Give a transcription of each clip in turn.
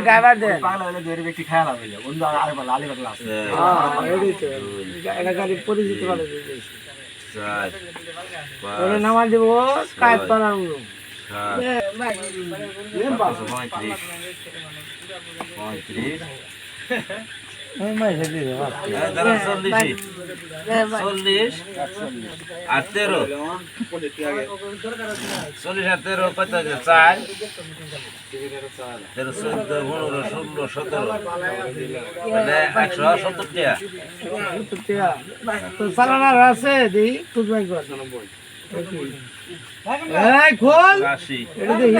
গায়বার দে পাগলা হলে দুই ব্যক্তি খায়া লাভ হইলো বন্ধু আর ভালো আলি পাগলা আছে এটাই তো এটা খালি পরিচিত ভালো দিয়েছি 4 ওরে নামাজ দেব কাজ করার 7 মাই হেদি রে 40 আর 13 40 আর 13 কত আছে 4 13 14 15 16 17 মানে 170 টাকা তো সালানা আছে দি তুই ভাই কর এই খোল 80 এটা দেখি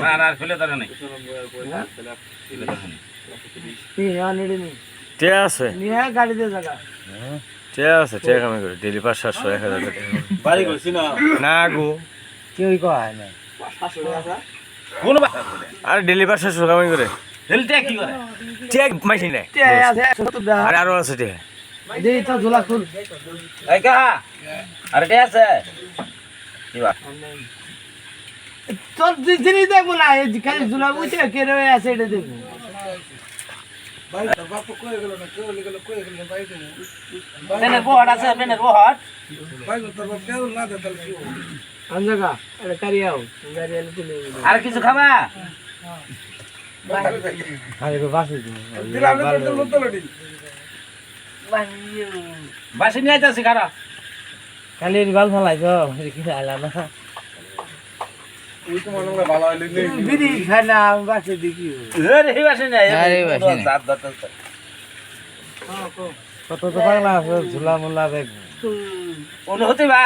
না না খুলে দাঁড়া নাই খুলে দাঁড়া নাই ঠিক আছে নিয়ে গাড়িতে জায়গা ঠিক আছে ঠিক আমি করি ডেলি 500 1000 টাকা বাড়ি করছি না না গো কেউই কয় না কোন আর ডেলি 500 কামাই করে হেলটা কি করে ঠিক মাইছি না তে আছে 70 টাকা আর আরো আছে ঠিক দেই তো ঝোলা খুল এই কাহা আরে তে আছে কিবা তোর জিনিস দেখবো না এই খালি ঝোলা বুঝে কে রয়ে আছে এটা দেখবো পেনের বহট আছে পেনের বহট আনজাগা এটা কারিয়াও গাড়ি এলে তুলে আর কিছু খাবা আরে বাসে বাসি নিয়ে যাচ্ছি খারা খালি গাল ফালাই তো কি আইলা না বিড়ি খাই না বাসে দেখি এই বাসি নাই আরে বাসি নাই। দাঁত দাঁত কত তো পাগলা আছে ঝুলা মুলা দেখবো অনুভূতি বা